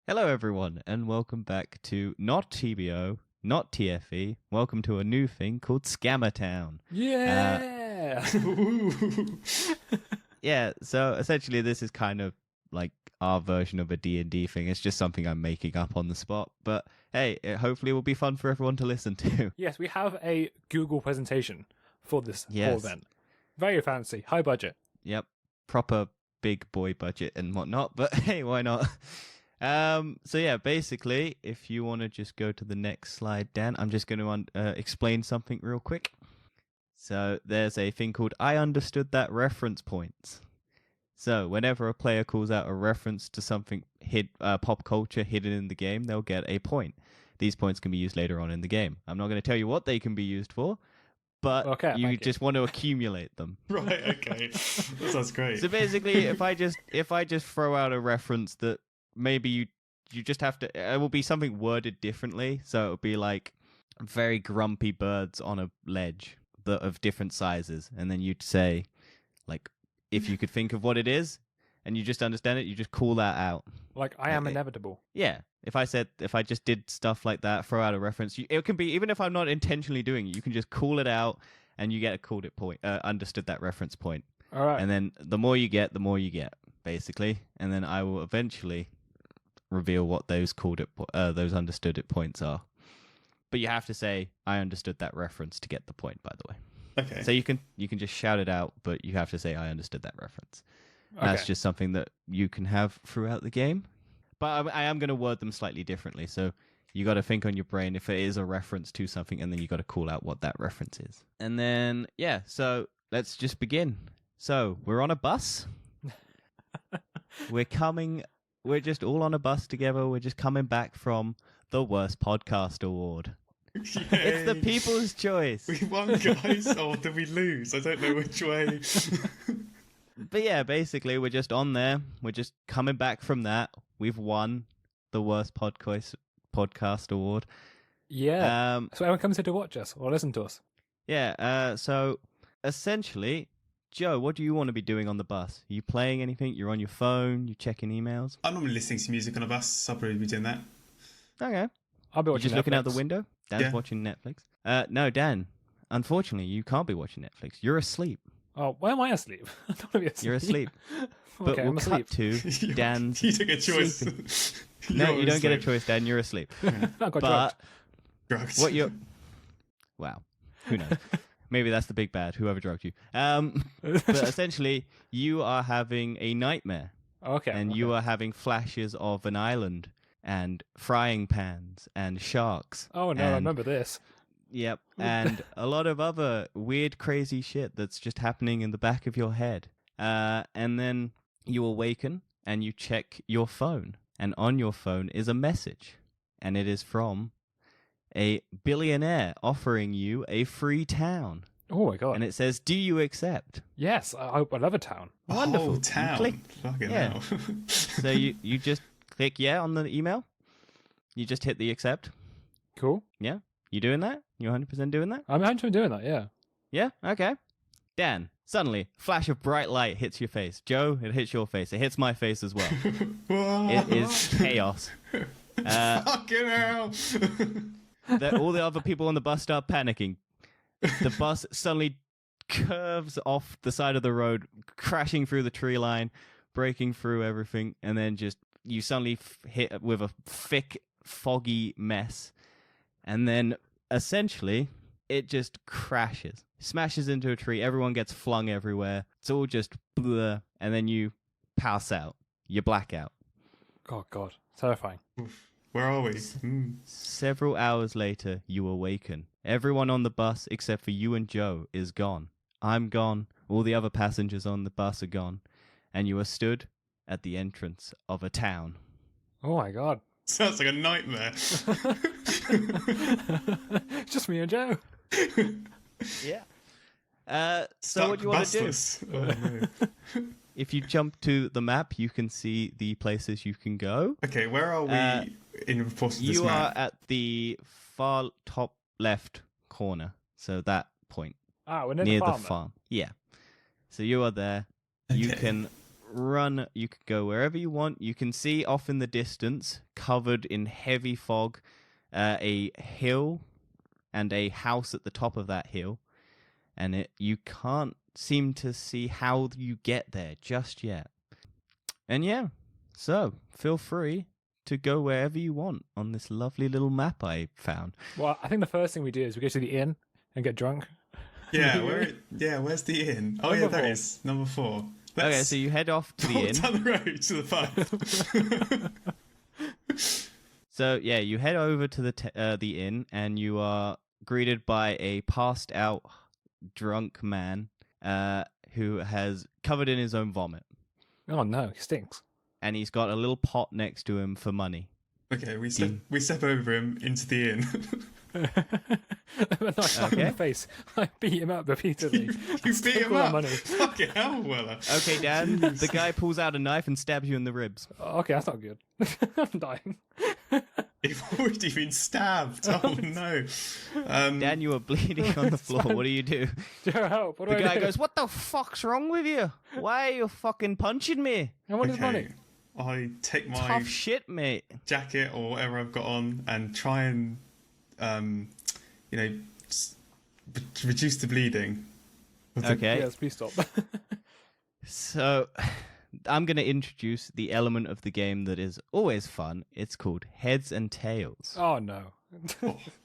Hello, everyone, and welcome back to not TBO, not TFE. Welcome to a new thing called Scammer Town. Yeah. Yeah, so essentially this is kind of like our version of a D&D thing. It's just something I'm making up on the spot. But hey, it hopefully will be fun for everyone to listen to. Yes, we have a Google presentation for this whole Yes. event. Very fancy, high budget. Yep, proper big boy budget and whatnot. But hey, why not? So yeah, basically, if you want to just go to the next slide, Dan, I'm just going to explain something real quick. So there's a thing called I understood that reference points. So whenever a player calls out a reference to something pop culture hidden in the game, they'll get a point. These points can be used later on in the game. I'm not going to tell you what they can be used for, but you just want to accumulate them. Right, okay. That sounds great. So basically, if I just throw out a reference that maybe you just have to, it will be something worded differently. So it would be like very grumpy birds on a ledge that of different sizes, and then you'd say, like, if you could think of what it is and you just understand it, you just call that out. Like, I am inevitable. Yeah. If I just did stuff like that, throw out a reference, it can be, even if I'm not intentionally doing it, you can just call it out and you get a called it point, understood that reference point. All right. And then the more you get, basically. And then I will eventually reveal what those those understood it points are. But you have to say, I understood that reference to get the point, by the way. Okay. So you can just shout it out, but you have to say, I understood that reference. Okay. That's just something that you can have throughout the game. But I am going to word them slightly differently. So you got to think on your brain if it is a reference to something, and then you got to call out what that reference is. And then, yeah, so let's just begin. So we're on a bus. We're just all on a bus together. We're just coming back from the Worst Podcast Award. Yay. It's the people's choice. We won, guys. Oh, did we lose? I don't know which way. But yeah, basically, we're just on there. We're just coming back from that. We've won the Worst Podcast Award. Yeah. So everyone comes here to watch us or listen to us. Yeah. So essentially, Joe, what do you want to be doing on the bus? Are you playing anything? You're on your phone? You checking emails? I'm normally listening to music on a bus. I'll probably be doing that. Okay. I'll be watching. You're just Netflix. looking out the window? Dan's watching Netflix. No, Dan. Unfortunately, you can't be watching Netflix. You're asleep. Oh, why am I asleep? I don't want to be asleep. You're asleep. But Okay, we'll I'm asleep. cut to Dan's. You took a choice. sleeping. No, you don't get a choice, Dan. You're asleep. I got But Drugs. what you're... Wow. Who knows? Maybe that's the big bad, whoever drugged you. But essentially, you are having a nightmare. Okay. And you are having flashes of an island and frying pans and sharks. Oh, no, I remember this. Yep. And a lot of other weird, crazy shit that's just happening in the back of your head. And then you awaken and you check your phone. And on your phone is a message. And it is from a billionaire offering you a free town. Oh, my God. And it says, do you accept? Yes, I love a town. Wonderful. Whole town. Click. Fucking Yeah. hell. So you just click yeah on the email. You just hit the accept. Cool. Yeah? You doing that? You 100% doing that? I'm actually doing that, yeah. Yeah? Okay. Dan, suddenly, flash of bright light hits your face. Joe, it hits your face. It hits my face as well. It is chaos. Fucking hell. All the other people on the bus start panicking. The bus suddenly curves off the side of the road, crashing through the tree line, breaking through everything, and then just you suddenly hit with a thick, foggy mess. And then, essentially, it just crashes. Smashes into a tree. Everyone gets flung everywhere. It's all just bleh. And then you pass out. You black out. Oh, God. Terrifying. Where are we? Several hours later, you awaken. Everyone on the bus, except for you and Joe, is gone. I'm gone. All the other passengers on the bus are gone. And you are stood at the entrance of a town. Oh, my God. Sounds like a nightmare. Just me and Joe. Yeah. So what do you want to do? Oh, no. If you jump to the map, you can see the places you can go. Okay, where are we in proportion to this You map? are at the far top left corner. So that point. Ah, we're near Near the the farm. farm. Yeah. So you are there. You Okay. can run. You could go wherever you want. You can see off in the distance, covered in heavy fog, a hill and a house at the top of that hill. And you can't seem to see how you get there just yet. And yeah, so feel free to go wherever you want on this lovely little map I found. Well, I think the first thing we do is we go to the inn and get drunk. Yeah, where's the inn? Oh, Number yeah, there 4. is. Number 4. Okay, so you head off to the inn. Down the road to the pub. So yeah, you head over to the inn, and you are greeted by a passed out drunk man who has covered in his own vomit. Oh no, he stinks. And he's got a little pot next to him for money. Okay, we step over him into the inn. Not slap him in the face. I beat him up repeatedly. You beat him up? Money. Fucking hell, Weller. Okay, Dan, the guy pulls out a knife and stabs you in the ribs. Okay, that's not good. I'm dying. You've already been stabbed. Oh, no. Dan, you are bleeding on the floor. What do you do? Help. What do The I guy do? goes, "What the fuck's wrong with you? Why are you fucking punching me? I want his money. I take my Tough shit, mate." jacket or whatever I've got on and try and, reduce the bleeding. Okay. Yes, please stop. So, I'm going to introduce the element of the game that is always fun. It's called Heads and Tails. Oh no.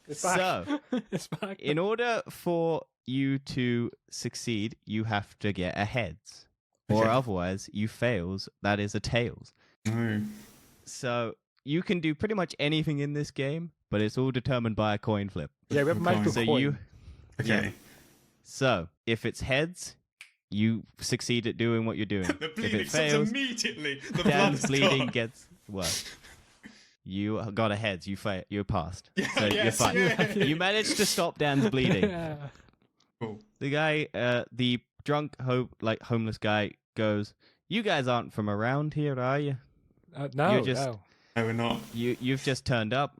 It's back. So, It's back. in order for you to succeed, you have to get a heads. Or Okay. otherwise, you fails, that is a tails. No. So, you can do pretty much anything in this game, but it's all determined by a coin flip. Yeah, we have a magical So coin. Okay. So, if it's heads, you succeed at doing what you're doing. The If bleeding it stops fails, immediately. The Dan's blood's bleeding gone. gets worse. You got a heads. You passed. Yeah, So you're yes, fine. yeah. You managed to stop Dan's bleeding. Yeah. Cool. The guy, the drunk, homeless guy, goes, "You guys aren't from around here, are you? No, You're just- no. No, we're not. You've just turned up."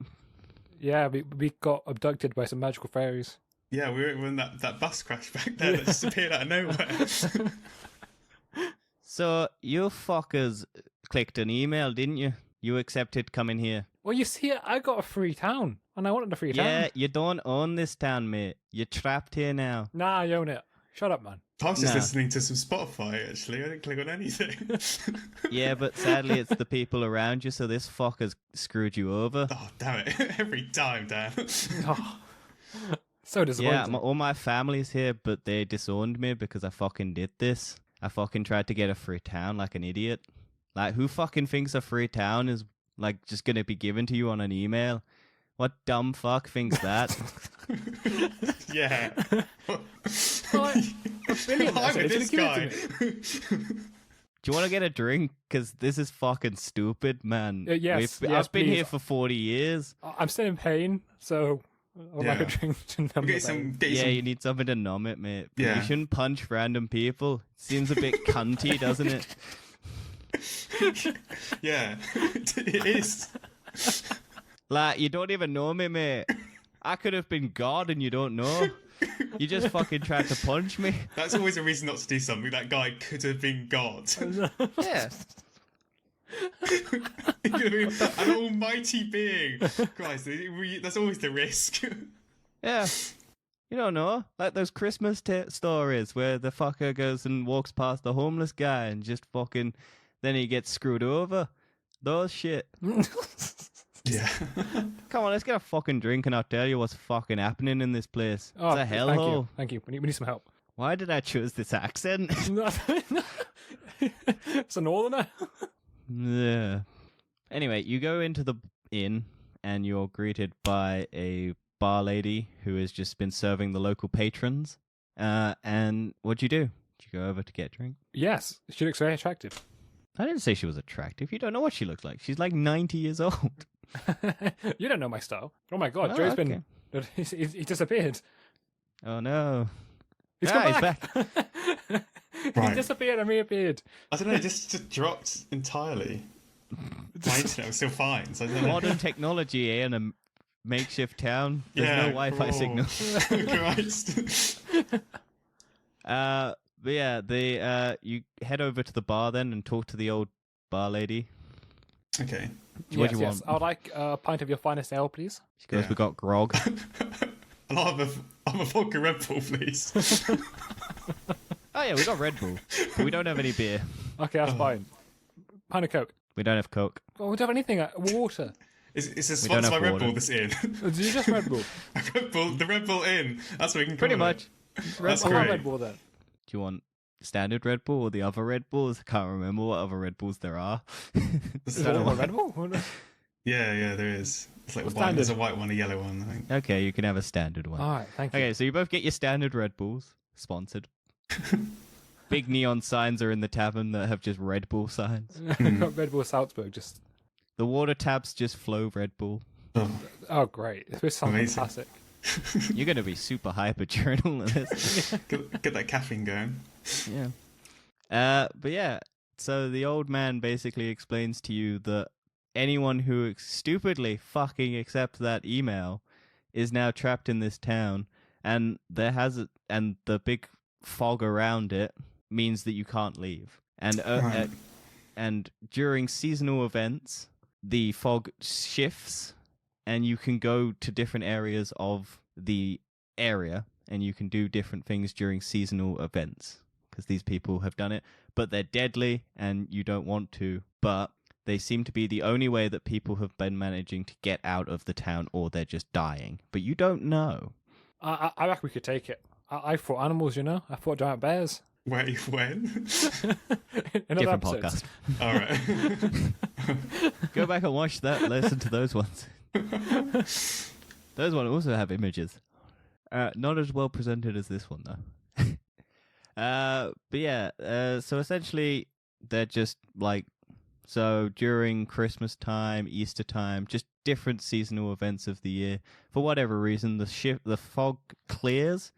Yeah, we got abducted by some magical fairies. Yeah, we were in that bus crash back there that just appeared out of nowhere. So you fuckers clicked an email, didn't you? You accepted coming here. Well, you see, I got a free town, and I wanted a free town. Yeah, you don't own this town, mate. You're trapped here now. Nah, I own it. Shut up, man. I was just No. listening to some Spotify, actually. I didn't click on anything. Yeah, but sadly it's the people around you, so this fucker's screwed you over. Oh, damn it. Every time, Dan. Oh, so disappointing. Yeah, all my family's here, but they disowned me because I fucking did this. I fucking tried to get a free town like an idiot. Like, who fucking thinks a free town is, like, just gonna be given to you on an email? What dumb fuck thinks that? Yeah. Brilliant, I'm actually. with They this should've guy. given it Do you want to get a drink? Because this is fucking stupid, man. yes, I've been please. here for 40 years. I'm still in pain, so I'd like a Yeah. drink to numb Get the pain. some, get Yeah, some you need something to numb it, mate. But Yeah. You shouldn't punch random people. Seems a bit cunty, doesn't it? Yeah, it is. Like, you don't even know me, mate. I could have been God and you don't know. You just fucking tried to punch me. That's always a reason not to do something. That guy could have been God. Yeah. He could have been an almighty being. Christ, that's always the risk. Yeah. You don't know. Like those Christmas stories where the fucker goes and walks past the homeless guy and just fucking... Then he gets screwed over. Those shit. Yeah. Come on, let's get a fucking drink and I'll tell you what's fucking happening in this place. It's a thank hellhole. you. Thank you. We need some help. Why did I choose this accent? It's a northerner. Yeah. Anyway, you go into the inn and you're greeted by a bar lady who has just been serving the local patrons. And what'd you do? Did you go over to get a drink? Yes, she looks very attractive. I didn't say she was attractive. You don't know what she looks like. She's like 90 years old. You don't know my style. Oh my god, Oh, Joe's okay. been... He disappeared. Oh no. He's Ah, come he's back. He Right. disappeared and reappeared. I don't know, it just dropped entirely. My internet was still fine, so I don't know. Modern technology, eh? In a makeshift town. There's Yeah, no Wi-Fi cool. signal. Christ. But yeah, you head over to the bar then and talk to the old bar lady. Okay. What do you want? I would like a pint of your finest ale, please. She goes, we got grog. I'll have a vodka Red Bull, please. Oh yeah, we got Red Bull, but we don't have any beer. Okay, that's fine. Pint of Coke. We don't have Coke. Oh, we don't have anything. Water. Is a sponsor by Red Bull this in? Did you just Red Bull? The Red Bull in. That's what we can call Pretty much. That's I'll have great. Red Bull then. Do you want standard Red Bull or the other Red Bulls? I can't remember what other Red Bulls there are. Is there a Red Bull? Yeah, there is. It's like Standard. there's a white one, a yellow one, I think. Okay, you can have a standard one. All right, thank you. Okay, so you both get your standard Red Bulls, sponsored. Big neon signs are in the tavern that have just Red Bull signs. Got Red Bull Salzburg. Just. The water taps just flow Red Bull. Oh, great! This sounds Amazing. fantastic. You're going to be super hyper during all of this. Get that caffeine going. Yeah. But yeah, so the old man basically explains to you that anyone who stupidly fucking accepts that email is now trapped in this town, and and the big fog around it means that you can't leave. And Right. and during seasonal events, the fog shifts, and you can go to different areas of the area, and you can do different things during seasonal events, because these people have done it, but they're deadly, and you don't want to, but they seem to be the only way that people have been managing to get out of the town, or they're just dying, but you don't know. I reckon we could take it. I fought animals, you know. I fought giant bears. Wait, when? In Different other episodes. podcast. All right. Go back and watch that. Listen to those ones. Those ones also have images. Not as well presented as this one, though. But yeah, so essentially, they're just like, so during Christmas time, Easter time, just different seasonal events of the year. For whatever reason, the fog clears,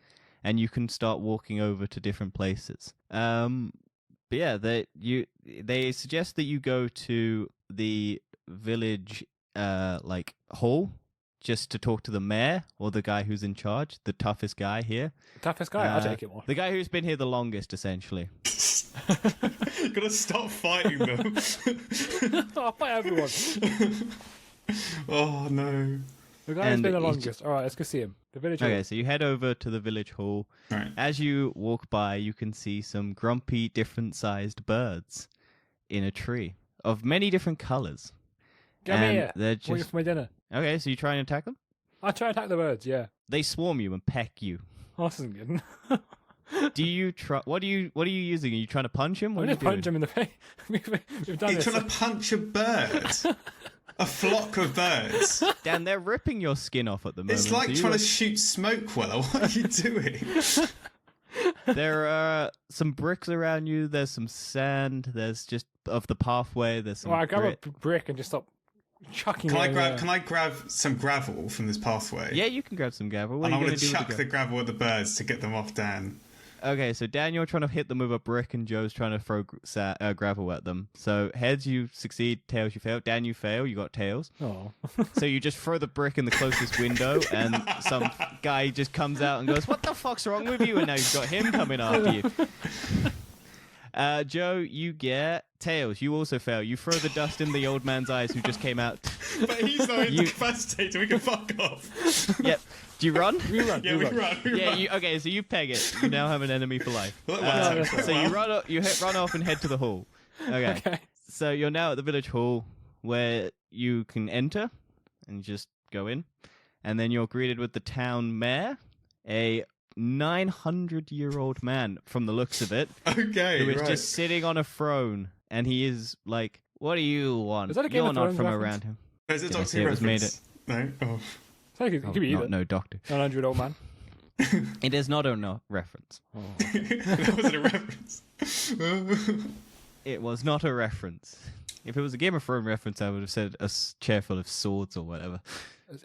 and you can start walking over to different places. But yeah, they suggest that you go to the village hall just to talk to the mayor or the guy who's in charge, the toughest guy here. Toughest guy? I'll take it more. The guy who's been here the longest, essentially. Gotta stop fighting them. I'll fight everyone. Oh no. The guy who's been the he's longest. All right, let's go see him. The village. Okay, so you head over to the village hall. Right. As you walk by, you can see some grumpy, different-sized birds in a tree of many different colors. Come here. They're Waiting just for my dinner. okay. So you try and attack them. I'll try to attack the birds. Yeah. They swarm you and peck you. Oh, this isn't good. Do you try? What are you using? Are you trying to punch him? I'm What are going you to punch doing? him in the face. We've done You're this. trying to punch a bird. A flock of birds. Dan, they're ripping your skin off at the moment. It's like so you trying are- to shoot smoke weller. What are you doing? There are some bricks around you. There's some sand. There's just of the pathway. There's some. Well, I grab grit. a brick and just stop chucking Can it. I grab some gravel from this pathway? Yeah, you can grab some gravel. What And are I'm you going gonna to do chuck with the gravel at the birds to get them off Dan. Okay, so Dan, you're trying to hit them with a brick, and Joe's trying to throw gravel at them. So heads, you succeed. Tails, you fail. Dan, you fail. You got tails. Oh. So you just throw the brick in the closest window, and some guy just comes out and goes, "What the fuck's wrong with you?" And now you've got him coming after you. Joe, you get tails. You also fail. You throw the dust in the old man's eyes who just came out. But he's not incapacitated. We can fuck off. Yep. Do you run? We run. Yeah, we run. Yeah. Okay. So you peg it. You now have an enemy for life. Well, that works out So quite you well. run off and head to the hall. Okay. Okay. So you're now at the village hall where you can enter and just go in, and then you're greeted with the town mayor, a 900-year-old man from the looks of it, Okay, who is right. just sitting on a throne, and he is like, "What do you want? Is that a Game You're of not Thrones from reference? around him." There's a Did I Doctor say Who it was made reference. No? Oh. It could be either. No, doctor. 900 old man. It is not a reference. Oh. That wasn't a reference. It was not a reference. If it was a Game of Thrones reference, I would have said a chair full of swords or whatever.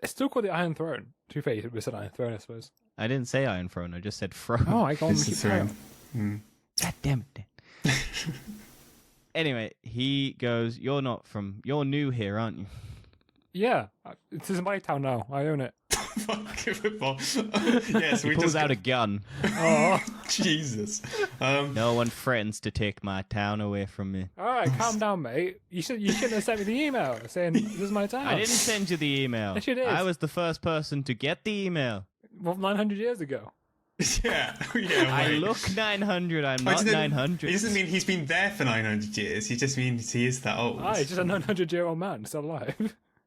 It's still called the Iron Throne. To be fair, it said Iron Throne, I suppose. I didn't say Iron Throne. I just said throne. Oh, I can't It's keep the throne. throne. God damn it, Dan. Anyway, he goes, You're new here, aren't you? Yeah, this is my town now. I own it. Fuck football. Yes, He we pulls just out a gun. Oh, Jesus. No one threatens to take my town away from me. all right, calm down, mate. You shouldn't have sent me the email saying this is my town. I didn't send you the email. Yes, you did. I was the first person to get the email. Well, 900 years ago. yeah. I Wait. look 900. I'm I not didn't- 900. It doesn't mean he's been there for 900 years. He just means he is that old. Ah, he's just a 900-year-old man still alive.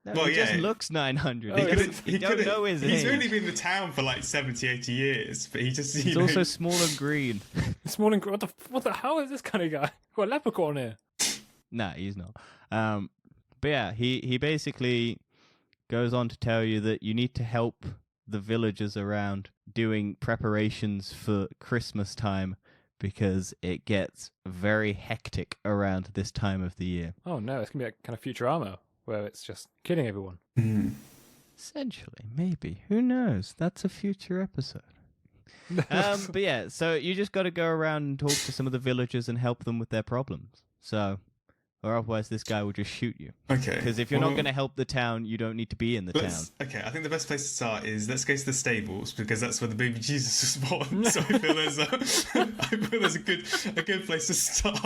No, Well, he just yeah. looks 900. Oh, He yeah. doesn't- you don't know his He's age. only been in the town for like 70, 80 years, but he just, He's you know, also small and green. This morning, what the hell is this kind of guy? Got a leprechaun here. Nah, he's not. But yeah, he basically goes on to tell you that you need to help the villagers around doing preparations for Christmas time because it gets very hectic around this time of the year. Oh no, it's gonna be like kind of Futurama where it's just killing everyone. Essentially, maybe. Who knows? That's a future episode. But yeah, so you just got to go around and talk to some of the villagers and help them with their problems. So, or otherwise this guy will just shoot you. okay. Because if you're not Well, going to help the town, you don't need to be in the town. Okay, I think the best place to start is let's go to the stables because that's where the baby Jesus was born. So I feel there's a good place to start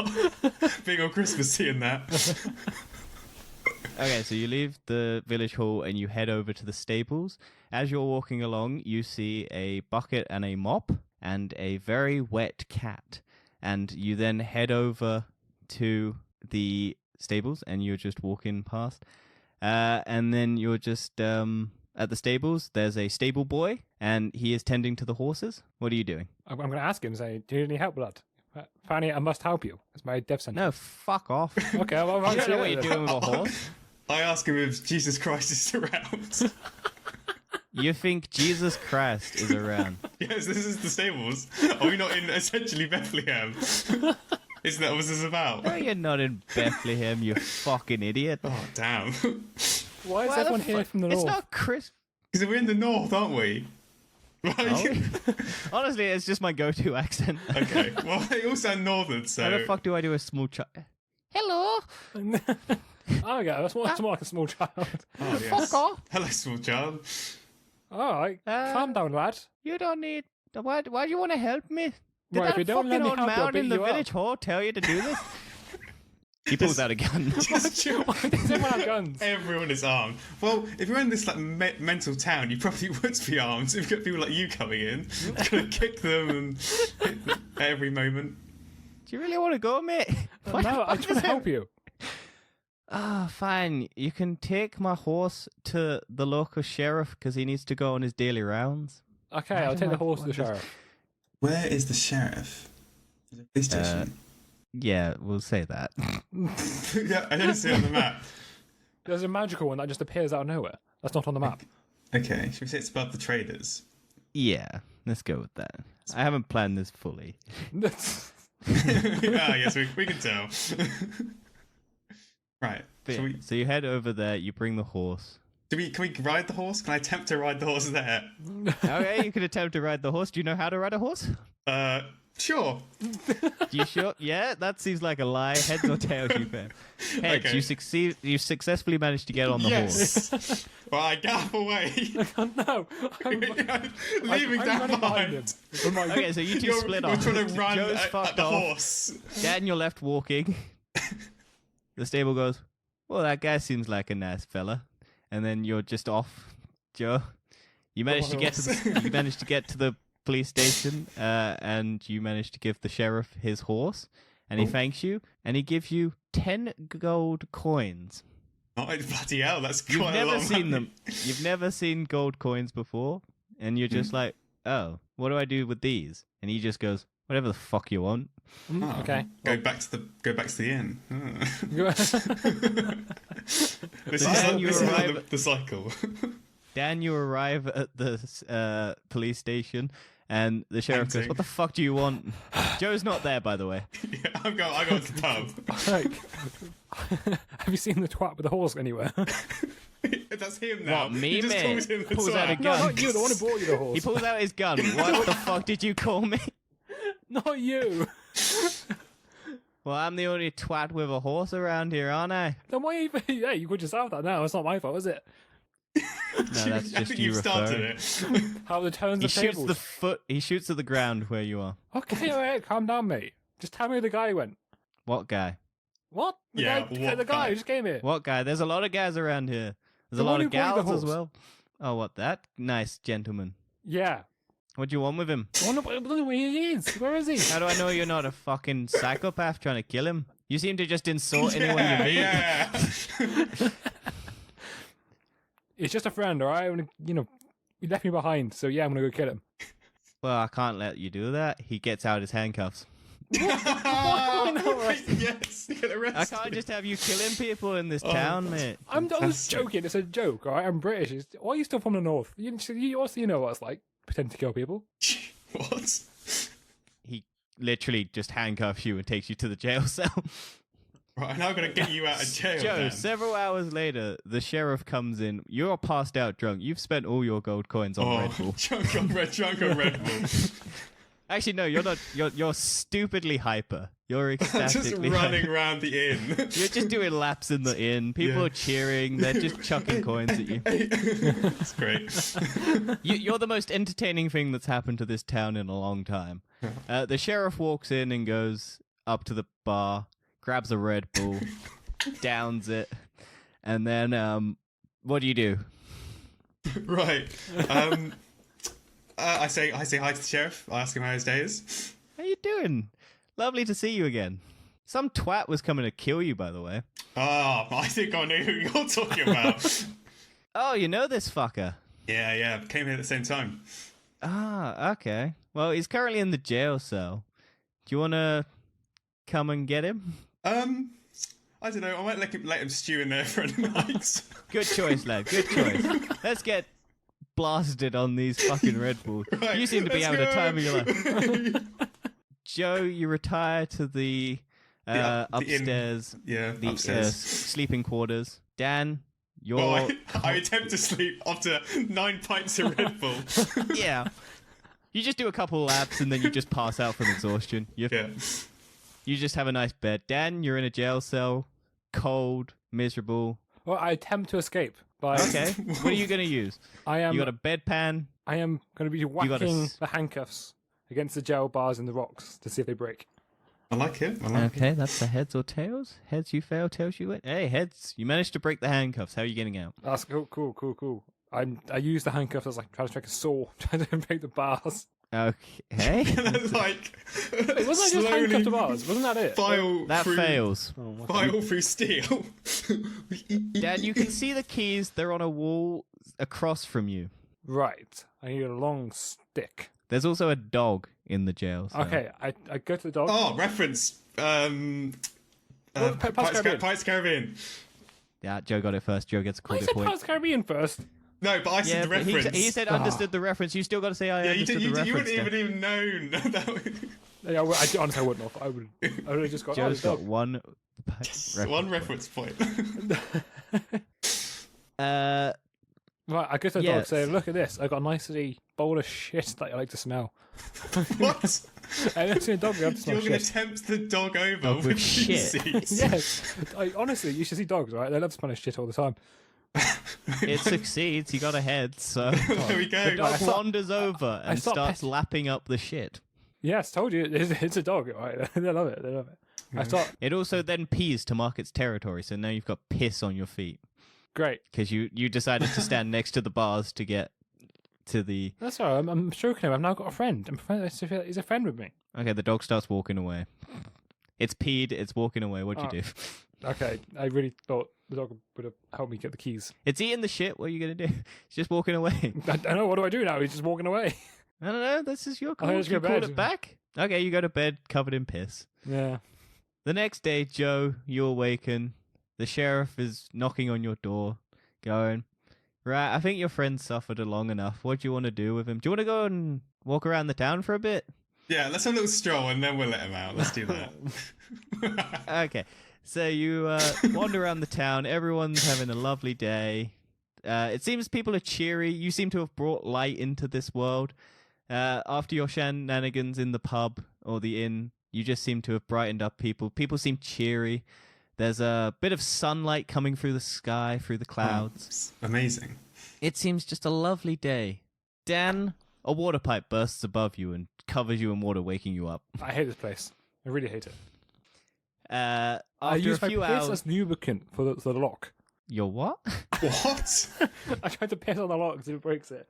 being on Christmas Tea and that. Okay, so you leave the village hall and you head over to the stables. As you're walking along, you see a bucket and a mop and a very wet cat. And you then head over to the stables and you're just walking past. And then you're just at the stables. There's a stable boy and he is tending to the horses. What are you doing? I'm gonna ask him, say, do you need any help, lad? Fanny, I must help you. It's my death sentence. No, fuck off. Okay, well, I don't know what you're doing with a horse. I ask him if Jesus Christ is around. You think Jesus Christ is around? Yes, this is the stables. Are we not in essentially Bethlehem? Isn't that what this is about? No, you're not in Bethlehem, you fucking idiot. Oh, damn. Why is Why the everyone here fuck- from the It's north? not Chris. Because we're in the north, aren't we? Are we? Honestly, it's just my go-to accent. Okay, well, they all sound northern, so... How the fuck do I do a small child? Hello. Oh, yeah, that's more like a small child. Oh, yes. Fuck off. Hello, small child. All right, calm down, lad. You don't need. Why do you want to help me? Did Right, if that you don't let fucking me old help you, I'll man beat in the you up. village hall tell you to do this? He pulls out a gun. Just chill. Does everyone have guns? Everyone is armed. Well, if you're in this like mental town, you probably would be armed. If you've got people like you coming in, gonna kick them and hit them at every moment. Do you really want to go, mate? What the No, I fuck just is want to it? help you. Ah, fine. You can take my horse to the local sheriff because he needs to go on his daily rounds. Okay, I I'll don't take the like horse to the what this- sheriff. Where is the sheriff? Is it police station? Yeah, we'll say that. Yeah, I don't see it on the map. There's a magical one that just appears out of nowhere. That's not on the map. Okay, should we say it's above the traders? Yeah, let's go with that. I haven't planned this fully. Ah, yes, we can tell. Right. But Shall yeah, we, so you head over there, you bring the horse. can we ride the horse? Can I attempt to ride the horse there? Okay, you can attempt to ride the horse. Do you know how to ride a horse? Sure. You sure? Yeah, that seems like a lie. Heads or tails, you bet. Heads. Okay. You succeed. You successfully managed to get on the horse. Yes. Well, I gallop away, No, I'm leaving Dan running behind him. behind. With my- Okay, so you 2 You're, split you're off. trying to run Joe's at fucked the off. horse. Dad, you're left walking. The stable goes, well, that guy seems like a nice fella. And then you're just off, Joe. You managed to get to the police station, and you managed to give the sheriff his horse, and he thanks you, and he gives you 10 gold coins. Oh, bloody hell, that's You've quite a lot never of seen money. them. You've never seen gold coins before, and you're just like, oh, what do I do with these? And he just goes, whatever the fuck you want. Oh, Okay. Go back to the inn. This Dan, you is arrive- the cycle. Dan, you arrive at the police station, and the sheriff goes, Hunting. what the fuck do you want? Joe's not there, by the way. Yeah, I go to the pub. Like, have you seen the twat with the horse anywhere? That's him now. What, me, He just mate? calls him the Pulls out a twat. gun. No, not you, the one who bought you the horse. He pulls out his gun. What the fuck did you call me? Not you. Well, I'm the only twat with a horse around here, aren't I? Then why even? Yeah, you could just have that now. It's not my fault, is it? that's I just think you you've started referring. it. How the turns He of shoots tables. the foot. He shoots at the ground where you are. Okay, all right, calm down, mate. Just tell me who the guy went. What guy? What? The Yeah, guy, what the guy guy? who just came here. What guy? There's a lot of guys around here. There's The a one lot who of played the gals as horse. well. Oh, what that? Nice gentleman. Yeah. What do you want with him? I wonder where he is. Where is he? How do I know you're not a fucking psychopath trying to kill him? You seem to just insult anyone you meet. Yeah. He's just a friend, all right? I'm gonna, he left me behind, so yeah, I'm gonna go kill him. Well, I can't let you do that. He gets out his handcuffs. Why not arrested? Yes, you get I arrested. can't just have you killing people in this town, mate. I was Fantastic. joking. It's a joke, all right? I'm British. Why are you still from the north? You also know what it's like. Pretend to kill people. What? He literally just handcuffs you and takes you to the jail cell. Right, now I'm gonna get you out of jail. Joe, Dan. several hours later, the sheriff comes in. You're passed out drunk. You've spent all your gold coins on Red Bull. drunk on Red Bull. Actually, no, you're not. You're stupidly hyper. You're Just ecstatically running hyper. around the inn. You're just doing laps in the inn. People Yeah. are cheering. They're just chucking coins at you. That's great. You're the most entertaining thing that's happened to this town in a long time. The sheriff walks in and goes up to the bar, grabs a Red Bull, downs it, and then what do you do? Right. I say hi to the sheriff. I ask him how his day is. How you doing? Lovely to see you again. Some twat was coming to kill you, by the way. Ah, I think I know who you're talking about. Oh, you know this fucker. yeah. Came here at the same time. Ah, okay. Well, he's currently in the jail cell. Do you want to come and get him? I don't know. I might let him stew in there for a night. Good choice, lad. Good choice. Let's get blasted on these fucking Red Bulls. Right, You seem to be let's having a go. time of your life. Joe, you retire to the The inn. upstairs, Yeah, the upstairs. sleeping quarters. Dan, you're... Well, I attempt to sleep after 9 pints of Red Bull. yeah. You just do a couple laps and then you just pass out from exhaustion. Yeah. You just have a nice bed. Dan, you're in a jail cell, cold, miserable. Well, I attempt to escape. By, Okay, what are you going to use? I am. You got a bedpan. I am going to be got a whacking s- the handcuffs against the jail bars and the rocks to see if they break. I like it. I like it. Okay, that's the heads or tails. Heads you fail, tails you win. Hey, heads, you managed to break the handcuffs. How are you getting out? That's cool. I use the handcuffs as like trying to make a saw, trying to break the bars. Okay. Like, Wait, wasn't I just handcuffed to bars? Wasn't that it? File That through, fails. Oh, my File through steel. Dad, you can see the keys. They're on a wall across from you. Right. I need a long stick. There's also a dog in the jail. So. Okay, I go to the dog. Oh, reference. Well, Pirates of the Caribbean. Pirates of the Caribbean. Yeah, Joe got it first. Joe gets a I quarter said point. Pirates of the Caribbean first. No, but I Yeah, said the but reference. he said understood the reference. You still got to say I yeah, you, understood did, the you reference. wouldn't Dan. even known. That would- Yeah, honestly, I wouldn't have. I would have just got. Joe's oh, got one. one reference point. Uh, Right, I go to the Yeah, dog. Say, look at this. I got a nicely bowl of shit that I like to smell. What? And next to the dog, we have to smell You're going to shit. tempt the dog over Dog with with shit. feces? Yes, honestly, you should see dogs, right? They love smelling shit all the time. it succeeds. He got ahead. So There we go. the dog I start- wanders over and start starts pet- lapping up the shit. Yes, told you, it's a dog, right? They love it. They love it. I start It also then pees to mark its territory. So now you've got piss on your feet great. because you decided to stand next to the bars to get to the. That's all right. I'm stroking him. I've now got a friend. He's a friend with me. Okay, the dog starts walking away. It's peed. It's walking away. What'd you do? Okay, I really thought the dog would have helped me get the keys. It's eating the shit. What are you gonna do? It's just walking away. I don't know. What do I do now? He's just walking away. I don't know. This is your I call. just You go call bed. it back. Okay, you go to bed covered in piss. Yeah. The next day, Joe, you awaken. The sheriff is knocking on your door, going, "Right, I think your friend suffered long enough. What do you want to do with him? Do you want to go and walk around the town for a bit?" Yeah, let's have a little stroll and then we'll let him out. Let's do that. Okay, so you wander around the town. Everyone's having a lovely day. It seems people are cheery. You seem to have brought light into this world. After your shenanigans in the pub or the inn, you just seem to have brightened up people. People seem cheery. There's a bit of sunlight coming through the sky, through the clouds. Amazing. It seems just a lovely day. Dan, a water pipe bursts above you and covers you in water, waking you up. I hate this place. I really hate it. After I a use my few piss hours... as lubricant for the lock. Your what? What? I tried to piss on the lock so it breaks it.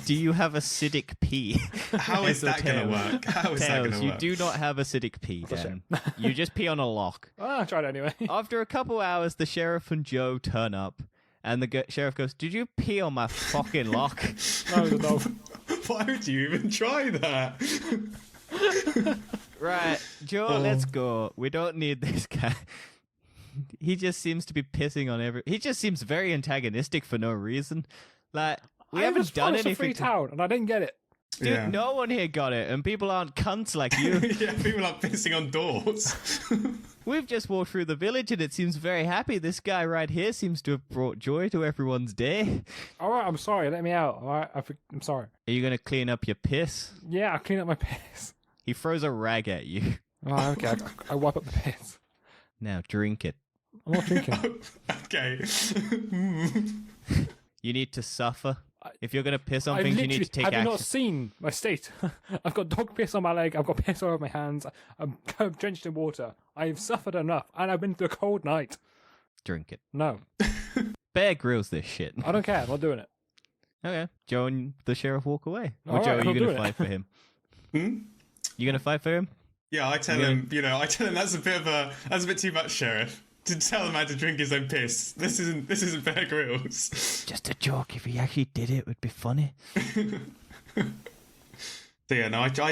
Do you have acidic pee? How is So that going to Tails. work? How is that Tails, going to you work? do not have acidic pee, That's a Dan. You just pee on a lock. I tried it anyway. After a couple hours, the sheriff and Joe turn up, and the sheriff goes, "Did you pee on my fucking lock?" No. Why would you even try that? Right, Joe, let's go. We don't need this guy. He just seems to be pissing on He just seems very antagonistic for no reason. Like, we haven't just done promised a anything. free town, and I didn't get it. Dude, Yeah. no one here got it, and people aren't cunts like you. Yeah, people are pissing on doors. We've just walked through the village, and it seems very happy. This guy right here seems to have brought joy to everyone's day. All right, I'm sorry. Let me out. All right, I'm sorry. Are you going to clean up your piss? Yeah, I'll clean up my piss. He throws a rag at you. Oh, okay. I wipe up the piss. Now, drink it. I'm not drinking. Okay. You need to suffer. If you're going to piss on I things, you literally need to take have you action. not seen my state? I've got dog piss on my leg. I've got piss all over my hands. I'm drenched in water. I've suffered enough, and I've been through a cold night. Drink it. No, Bear Grylls this shit. I don't care. I'm not doing it. Okay. Joe and the sheriff walk away. Or All Joe, right, are you I'll going do to it. fight for him? Hmm? You going to fight for him? Yeah, I tell him, that's a bit too much, Sheriff. To tell him how to drink his own piss. This isn't Bear Grylls. Just a joke. If he actually did it, it would be funny. So yeah, no, I try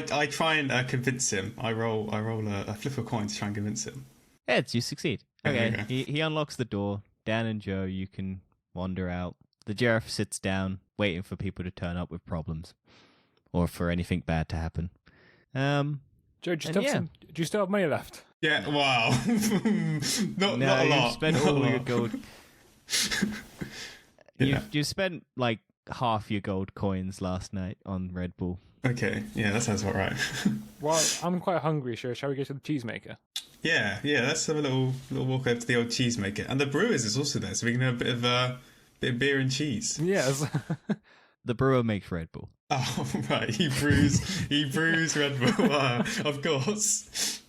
and convince him. I flip a coin to try and convince him. Heads, you succeed. Okay, Okay. He unlocks the door. Dan and Joe, you can wander out. The sheriff sits down, waiting for people to turn up with problems. Or for anything bad to happen. Joe, do you still have money left? Yeah, wow. not a you've lot. spent Not a all your lot. gold. Yeah. You spent like half your gold coins last night on Red Bull. Okay, yeah, that sounds about right. Well, I'm quite hungry. Shall we go to the cheesemaker? Yeah, let's have a little walk over to the old cheesemaker. And the brewers is also there, so we can have a bit of beer and cheese. Yes. The brewer makes Red Bull. Oh, right, he brews Red Bull, of course.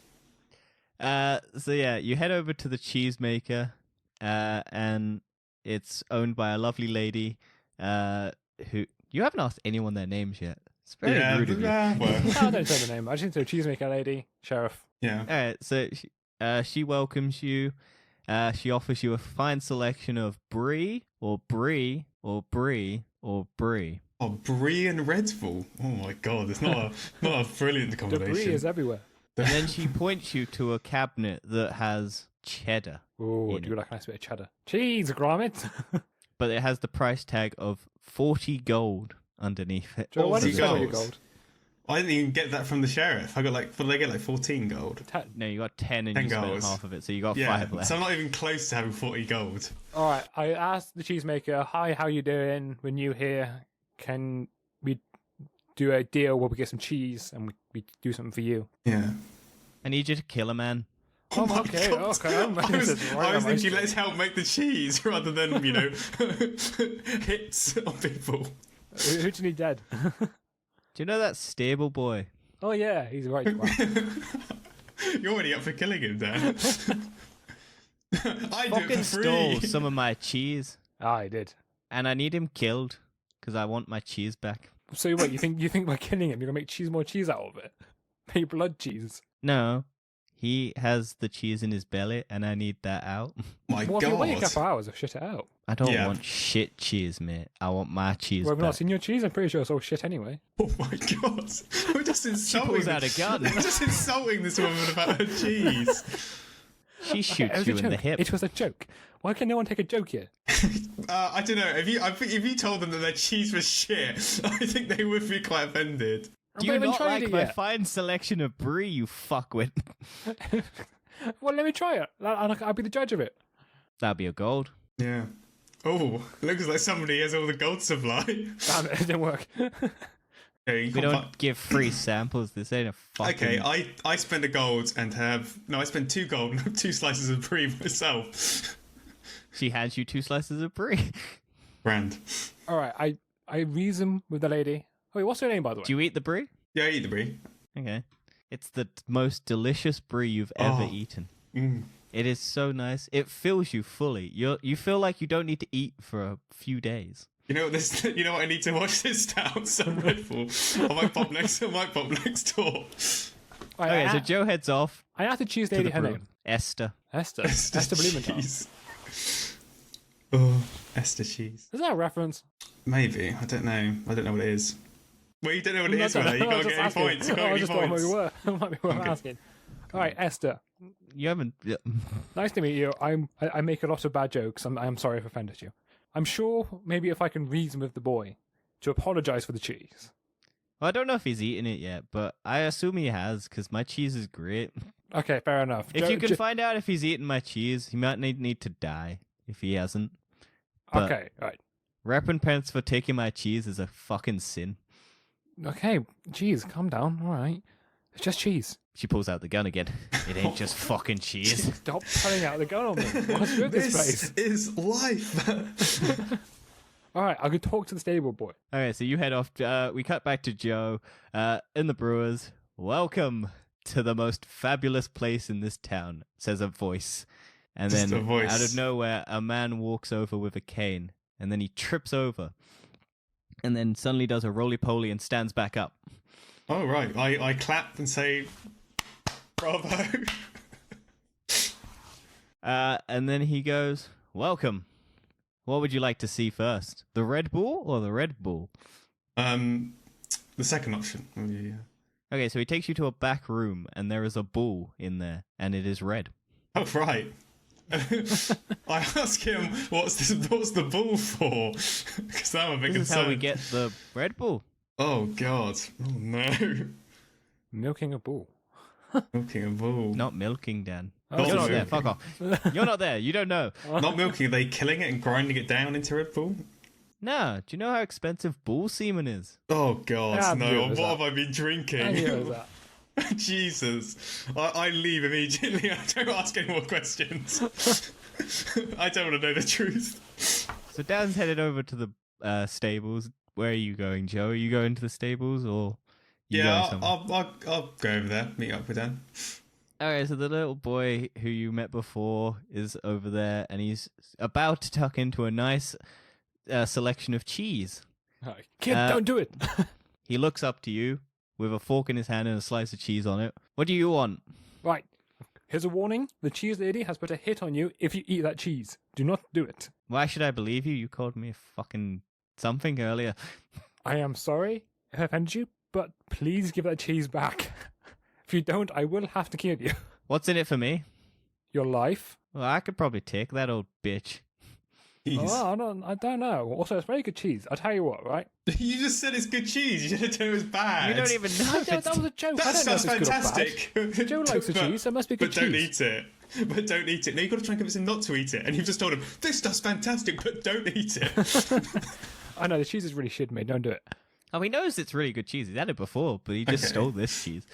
So yeah, you head over to the cheesemaker, and it's owned by a lovely lady, who you haven't asked anyone their names yet. It's very rude of you. Well, No, I don't say the name. I just need to cheesemaker lady, sheriff. yeah. All right, so she welcomes you. She offers you a fine selection of brie or brie or brie or brie. Oh, brie and Red Bull. Oh my god, it's not a brilliant combination. Debris is everywhere. And then she points you to a cabinet that has cheddar, Ooh, In do you like a nice bit of cheddar? Cheese, grommet. but it has the price tag of 40 gold underneath it. Joe, why did you 40 spend all your gold. gold? I didn't even get that from the sheriff. I got what did I get? Like 14 gold. No, you got 10 and 10 you spent golds. half of it, so you got Yeah, 5 left. so I'm not even close to having 40 gold. All right, I asked the cheesemaker, "Hi, how you doing? We're new here. Can we do a deal where we get some cheese and we do something for you?" Yeah. I need you to kill a man. Oh, my okay, God. okay. I was This is right on my thinking, street. let's help make the cheese rather than, hits on people. Who do you need dead? Do you know that stable boy? Oh yeah, he's right. You're already up for killing him, Dan. I do it Fucking for stole free. some of my cheese, I did. and I need him killed because I want my cheese back. So what? You think by killing him, you're gonna make more cheese out of it? Make blood cheese. No, he has the cheese in his belly, and I need that out. My Well, if you wait a God. couple hours, I'll shit it out. I don't Yeah. want shit cheese, mate. I want my cheese Well, I've back. not seen your cheese. I'm pretty sure it's all shit anyway. Oh my God. We're just She insulting pulls out a gun. We're just insulting this woman about her cheese. She It shoots was you a in the joke. hip. It was a joke. Why can no one take a joke here? I don't know. If you told them that their cheese was shit, I think they would be quite offended. Do I've you not even not tried like it my yet. fine selection of brie, you fuckwit? Well, let me try it. I'll be the judge of it. That'd be a gold. Yeah. Oh, looks like somebody has all the gold supply. Damn it, it didn't work. Okay, you We can't don't give free samples. This ain't a fucking... Okay, I spend a gold and I spend 2 gold and have 2 slices of brie myself. She hands you 2 slices of brie. Grand. All right, I reason with the lady. Wait, what's her name, by the way? Do you eat the brie? Yeah, I eat the brie. Okay. It's the most delicious brie you've ever eaten. Mm. It is so nice. It fills you fully. You feel like you don't need to eat for a few days. You know what this? You know what I need to watch this down. So Red Bull. I might pop next door. Okay, so Joe heads off. I asked the cheese to lady the her brew. name. Esther. Esther. Esther Blumenthal. Is Cheese. Oh, Esther cheese. that a reference? Maybe. I don't know. I don't know what it is. Well, you don't know what it is, I Will. You was can't just get any asking. points. You can't I get any just thought points. it might be worth Okay. asking. All right, Esther. You haven't. Yeah. Nice to meet you. I make a lot of bad jokes. I'm sorry if I offended you. I'm sure maybe if I can reason with the boy to apologize for the cheese. Well, I don't know if he's eaten it yet, but I assume he has because my cheese is great. Okay, fair enough. If you can find out if he's eaten my cheese, he might need to die if he hasn't. But Okay, all right. recompense for taking my cheese is a fucking sin. Okay, cheese, calm down. All right. It's just cheese. She pulls out the gun again. It ain't just fucking cheese. Stop pulling out the gun on me. What's with this place? is life. All right, I'll go talk to the stable boy. Okay, so you head off. We cut back to Joe in the Brewers. Welcome to the most fabulous place in this town, says a voice. And Just then a voice. out of nowhere, a man walks over with a cane. And then he trips over. And then suddenly does a roly-poly and stands back up. Oh, right. I clap and say, bravo. And then he goes, welcome. What would you like to see first? The Red Bull or the Red Bull? The second option. Oh, yeah. Okay, so he takes you to a back room, and there is a bull in there, and it is red. Oh, right. I ask him, what's the bull for? Because I'm a bit This is concerned. how we get the Red Bull. Oh, God. Oh, no. Milking a bull. Milking a bull. Not milking, Dan. Oh, You're not milking. there. Fuck off. You're not there. You don't know. Not milking, are they killing it and grinding it down into Red Bull? No. Do you know how expensive bull semen is? Oh, God, Yeah, no. viewers What that. have I been drinking? I knew it was that. Jesus. I leave immediately. I don't ask any more questions. I don't want to know the truth. So Dan's headed over to the stables. Where are you going, Joe? Are you going to the stables or you Yeah, going somewhere? I'll go over there, meet up with Dan. Okay, so the little boy who you met before is over there, and he's about to tuck into a nice selection of cheese. All right. Kid, don't do it. He looks up to you with a fork in his hand and a slice of cheese on it. What do you want? Right. Here's a warning. The cheese lady has put a hit on you if you eat that cheese. Do not do it. Why should I believe you? You called me a fucking something earlier. I am sorry if I offended you, but please give that cheese back. If you don't, I will have to kill you. What's in it for me? Your life? Well, I could probably take that old bitch. Jeez. Oh, I don't know. Also, it's very good cheese. I'll tell you what, right? You just said it's good cheese. You didn't tell it was bad. You don't even know if it's... That was a joke. That I don't know if sounds it's fantastic. good or bad. Joe likes the cheese. That must be good But don't cheese. eat it. But don't eat it. No, you've got to try and convince him not to eat it. And you've just told him, this stuff's fantastic, but don't eat it. I know, the cheese is really shit, mate. Don't do it. Oh, he knows it's really good cheese. He's had it before, but he just Okay. stole this cheese.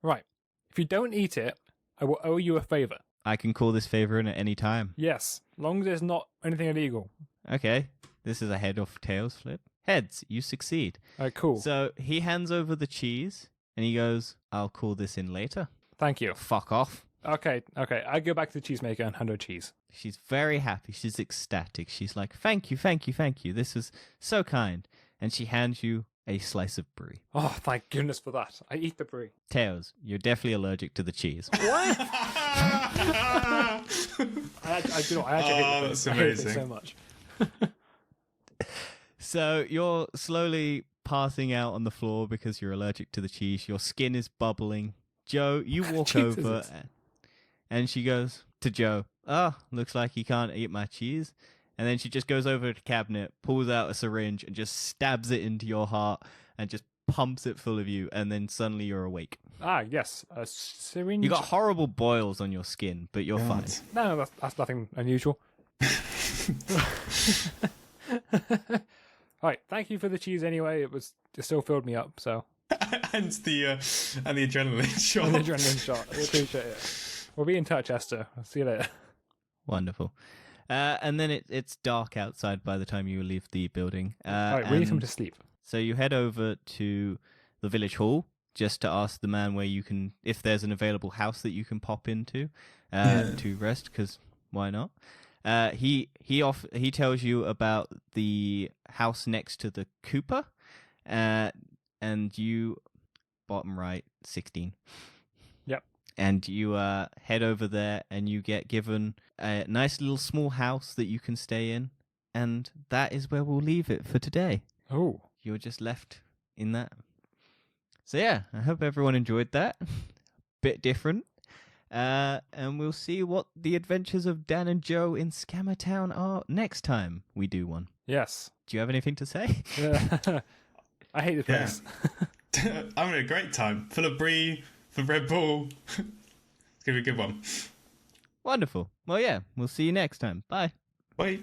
Right. If you don't eat it, I will owe you a favor. I can call this favor in at any time. Yes, long as there's not anything illegal. Okay, this is a head or tails flip. Heads, you succeed. All right, cool. So he hands over the cheese, and he goes, I'll call this in later. Thank you. Fuck off. Okay. I go back to the cheesemaker and hand her cheese. She's very happy. She's ecstatic. She's like, thank you, thank you, thank you. This was so kind. And she hands you a slice of brie. Oh, thank goodness for that. I eat the brie. Tails, you're definitely allergic to the cheese. What? I do not. I actually hate the that's brie. I hate it amazing. so much. So you're slowly passing out on the floor because you're allergic to the cheese. Your skin is bubbling. Joe, you walk Jesus. over and she goes to Joe, oh, looks like he can't eat my cheese. And then she just goes over to the cabinet, pulls out a syringe and just stabs it into your heart and just pumps it full of you. And then suddenly you're awake. Ah, yes. A syringe. You got horrible boils on your skin, but you're fine. No, that's nothing unusual. All right. Thank you for the cheese anyway. It still filled me up, so. and the adrenaline shot. And the adrenaline shot. I appreciate it. We'll be in touch, Esther. I'll see you later. Wonderful. And then it's dark outside by the time you leave the building. All right, we need someone And to sleep. so you head over to the village hall just to ask the man if there's an available house that you can pop into to rest, because why not? He tells you about the house next to the Cooper, and you bottom right 16. Yep. And you head over there, and you get given a nice little small house that you can stay in, and that is where we'll leave it for today. Oh. You're just left in that. So yeah, I hope everyone enjoyed that. Bit different. And we'll see what the adventures of Dan and Joe in Scammer Town are next time we do one. Yes. Do you have anything to say? I hate the place. I'm having a great time. Full of brie, for Red Bull. It's going to be a good one. Wonderful. Well, yeah, we'll see you next time. Bye. Bye.